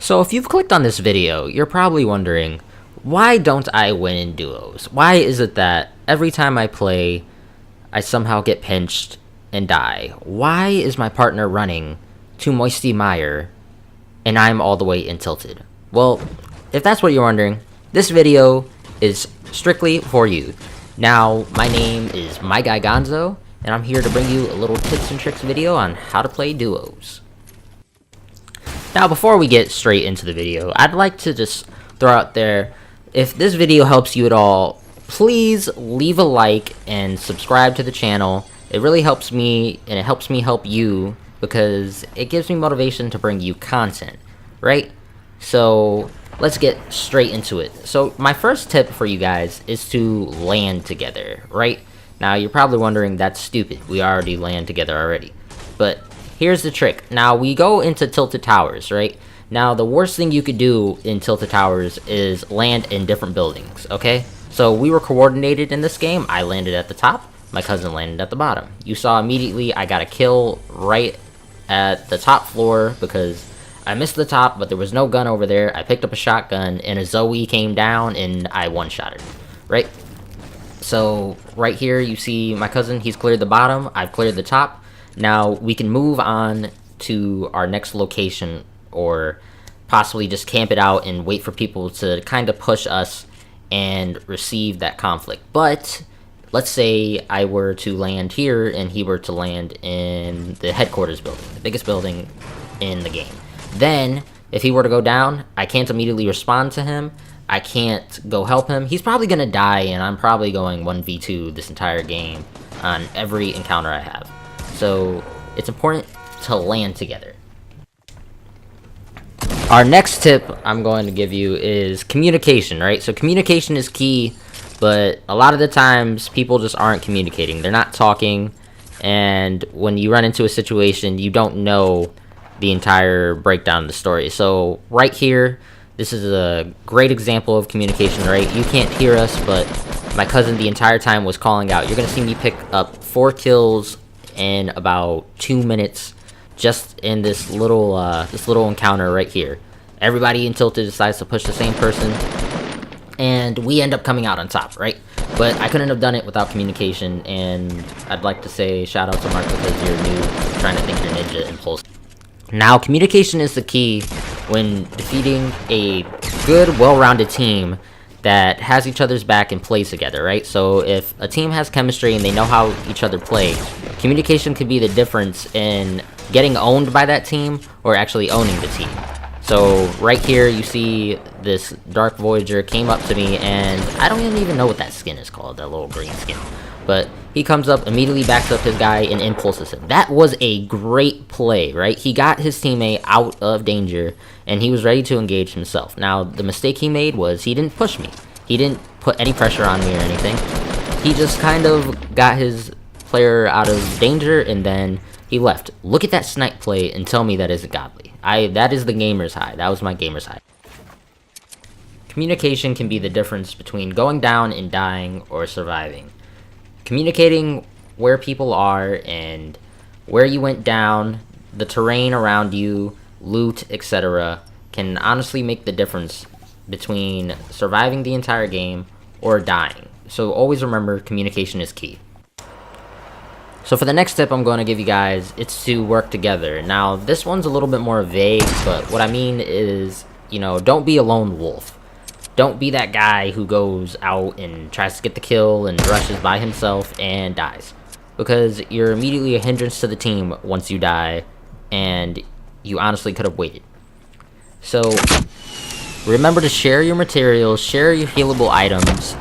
So if you've clicked on this video, you're probably wondering, why don't I win in duos? Why is it that every time I play, I somehow get pinched and die? Why is my partner running to Moisty Mire and I'm all the way in tilted? Well, if that's what you're wondering, this video is strictly for you. Now, my name is My Guy Gonzo, and I'm here to bring you a little tips and tricks video on how to play duos. Now, before we get straight into the video, I'd like to just throw out there, if this video helps you at all, please leave a like and subscribe to the channel. It really helps me, and it helps me help you, because it gives me motivation to bring you content, right? So, let's get straight into it. So, my first tip for you guys is to land together, right? Now, you're probably wondering, that's stupid. We already land together already. But here's the trick. Now, we go into Tilted Towers, right? Now, the worst thing you could do in Tilted Towers is land in different buildings, okay? So, we were coordinated in this game. I landed at the top. My cousin landed at the bottom. You saw immediately I got a kill right at the top floor because I missed the top, but there was no gun over there. I picked up a shotgun, and a Zoe came down, and I one-shot her, right? So, right here, you see my cousin. He's cleared the bottom. I've cleared the top. Now, we can move on to our next location, or possibly just camp it out and wait for people to kind of push us and receive that conflict. But let's say I were to land here and he were to land in the headquarters building, the biggest building in the game. Then, if he were to go down, I can't immediately respond to him. I can't go help him. He's probably going to die, and I'm probably going 1v2 this entire game on every encounter I have. So, it's important to land together. Our next tip I'm going to give you is communication, right? So, communication is key, but a lot of the times, people just aren't communicating. They're not talking, and when you run into a situation, you don't know the entire breakdown of the story. So, right here, this is a great example of communication, right? You can't hear us, but my cousin the entire time was calling out. You're going to see me pick up 4 kills in about 2 minutes just in this little encounter right here. Everybody in Tilted decides to push the same person, and we end up coming out on top, right? But I couldn't have done it without communication, and I'd like to say shout out to Mark because you're new, trying to think you're ninja impulse. Now, communication is the key when defeating a good, well-rounded team that has each other's back and plays together, right? So if a team has chemistry and they know how each other play, communication could be the difference in getting owned by that team or actually owning the team. So right here you see this Dark Voyager came up to me, and I don't even know what that skin is called, that little green skin. But he comes up, immediately backs up his guy, and impulses him. That was a great play, right? He got his teammate out of danger, and he was ready to engage himself. Now, the mistake he made was he didn't push me. He didn't put any pressure on me or anything. He just kind of got his player out of danger, and then he left. Look at that snipe play and tell me that isn't godly. That is the gamer's high. That was my gamer's high. Communication can be the difference between going down and dying or surviving. Communicating where people are and where you went down, the terrain around you, loot, etc. can honestly make the difference between surviving the entire game or dying. So always remember, communication is key. So for the next tip I'm going to give you guys, it's to work together. Now, this one's a little bit more vague, but what I mean is, don't be a lone wolf. Don't be that guy who goes out and tries to get the kill and rushes by himself and dies. Because you're immediately a hindrance to the team once you die, and you honestly could have waited. So, remember to share your materials, share your healable items,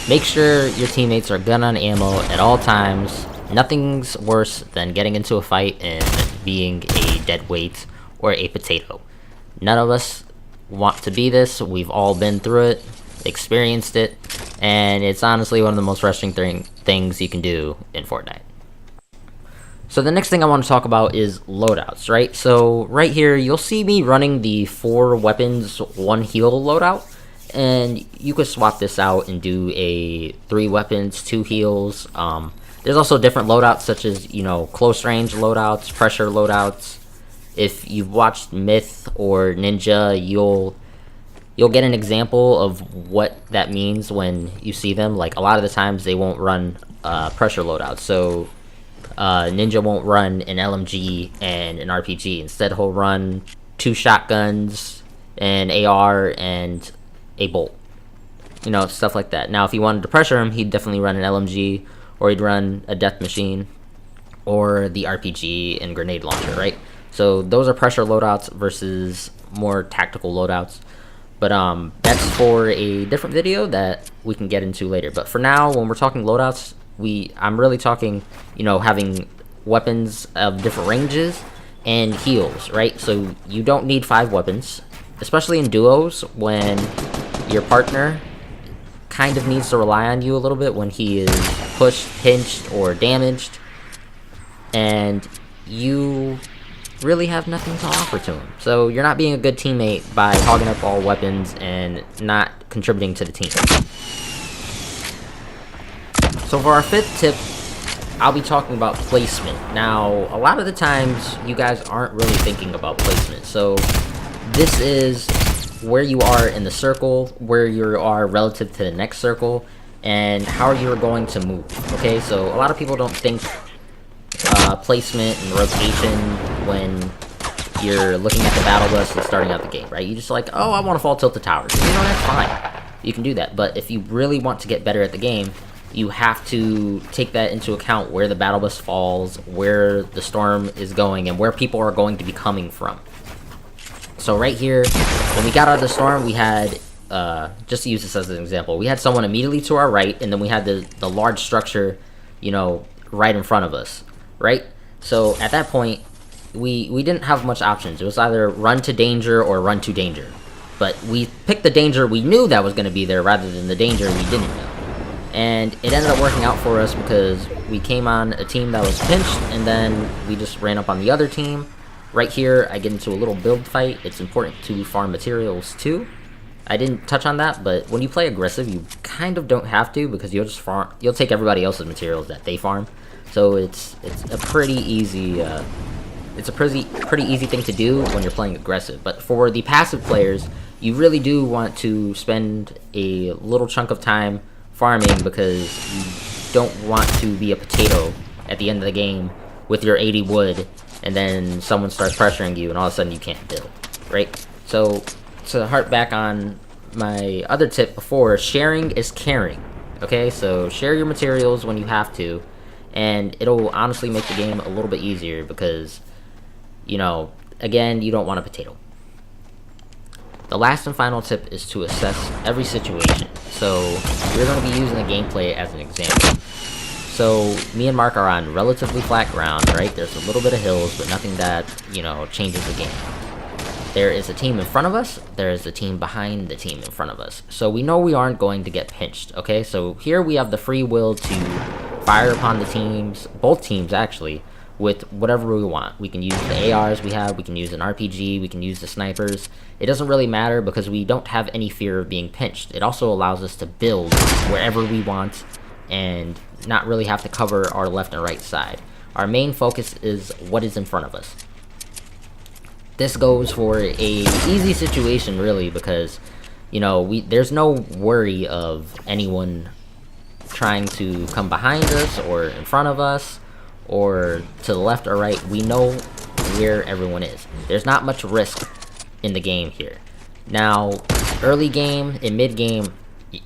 make sure your teammates are gun on ammo at all times. Nothing's worse than getting into a fight and being a dead weight or a potato. None of us want to be this. We've all been through it, experienced it, and it's honestly one of the most frustrating things you can do in Fortnite. So the next thing I want to talk about is loadouts, right? So right here you'll see me running the 4 weapons 1 heal loadout, and you could swap this out and do a 3 weapons 2 heals. There's also different loadouts such as close range loadouts, pressure loadouts, If you've watched Myth or Ninja, you'll get an example of what that means when you see them. Like, a lot of the times they won't run pressure loadouts. So Ninja won't run an LMG and an RPG. Instead, he'll run 2 shotguns, an AR, and a bolt. Stuff like that. Now, if you wanted to pressure him, he'd definitely run an LMG, or he'd run a death machine, or the RPG and grenade launcher, right? So those are pressure loadouts versus more tactical loadouts. But that's for a different video that we can get into later. But for now, when we're talking loadouts, I'm really talking, having weapons of different ranges and heals, right? So you don't need 5 weapons, especially in duos when your partner kind of needs to rely on you a little bit when he is pushed, pinched, or damaged, and you really have nothing to offer to him. So you're not being a good teammate by hogging up all weapons and not contributing to the team. So for our 5th tip, I'll be talking about placement. Now, a lot of the times you guys aren't really thinking about placement. So this is where you are in the circle, where you are relative to the next circle, and how you're going to move. Okay, so a lot of people don't think placement and rotation when you're looking at the battle bus and starting out the game, right? You just like, oh, I want to fall tilt the towers. That's fine. You can do that. But if you really want to get better at the game, you have to take that into account, where the battle bus falls, where the storm is going, and where people are going to be coming from. So right here, when we got out of the storm, we had, just to use this as an example, we had someone immediately to our right, and then we had the large structure, right in front of us, right? So at that point, we didn't have much options. It was either run to danger or run to danger. But we picked the danger we knew that was going to be there rather than the danger we didn't know. And it ended up working out for us because we came on a team that was pinched, and then we just ran up on the other team. Right here, I get into a little build fight. It's important to farm materials too. I didn't touch on that, but when you play aggressive, you kind of don't have to, because you'll take everybody else's materials that they farm. So it's a pretty easy pretty easy thing to do when you're playing aggressive. But for the passive players, you really do want to spend a little chunk of time farming, because you don't want to be a potato at the end of the game with your 80 wood, and then someone starts pressuring you and all of a sudden you can't build, right? So to harp back on my other tip before, sharing is caring. Okay, so share your materials when you have to, and it'll honestly make the game a little bit easier, because again, you don't want a potato. The last and final tip is to assess every situation. So we're going to be using the gameplay as an example. So me and Mark are on relatively flat ground, right? There's a little bit of hills, but nothing that, changes the game. There is a team in front of us, there is a team behind the team in front of us. So we know we aren't going to get pinched, okay? So here we have the free will to fire upon the teams, both teams actually, with whatever we want. We can use the ARs we have, we can use an RPG, we can use the snipers. It doesn't really matter, because we don't have any fear of being pinched. It also allows us to build wherever we want and not really have to cover our left and right side. Our main focus is what is in front of us. This goes for a easy situation, really, because there's no worry of anyone trying to come behind us or in front of us or to the left or right. We know where everyone is. There's not much risk in the game here. Now, early game and mid game,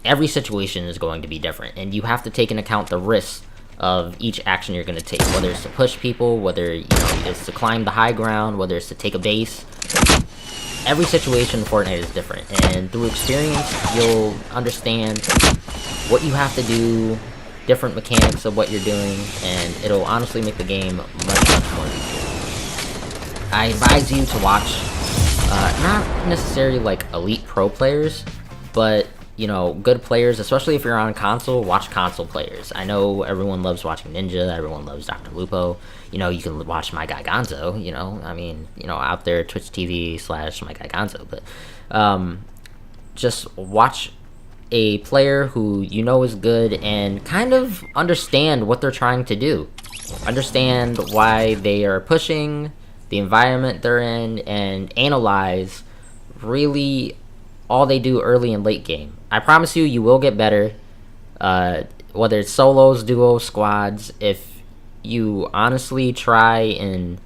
every situation is going to be different, and you have to take into account the risks of each action you're going to take, whether it's to push people, whether it's to climb the high ground, whether it's to take a base. Every situation in Fortnite is different, and through experience you'll understand what you have to do, different mechanics of what you're doing, and it'll honestly make the game much more easier. I advise you to watch not necessarily like elite pro players, but good players, especially if you're on console. Watch console players. I know everyone loves watching Ninja, everyone loves Dr. Lupo. You can watch my guy Gonzo, out there, Twitch TV / my guy Gonzo. But just watch a player who is good, and kind of understand what they're trying to do. Understand why they are pushing, the environment they're in, and analyze really all they do early and late game. I promise you, you will get better. Whether it's solos, duos, squads, if you honestly try and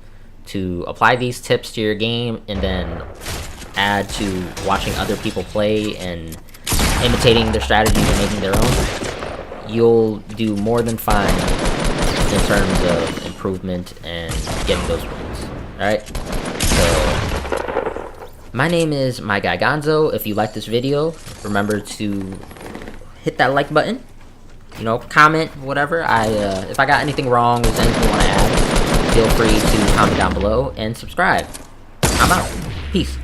to apply these tips to your game and then add to watching other people play and imitating their strategies and making their own, you'll do more than fine in terms of improvement and getting those wins. Alright? So, my name is My Guy Gonzo. If you like this video, remember to hit that like button. You know, comment, whatever. If I got anything wrong, or there's anything you want to add, feel free to comment down below and subscribe. I'm out. Peace.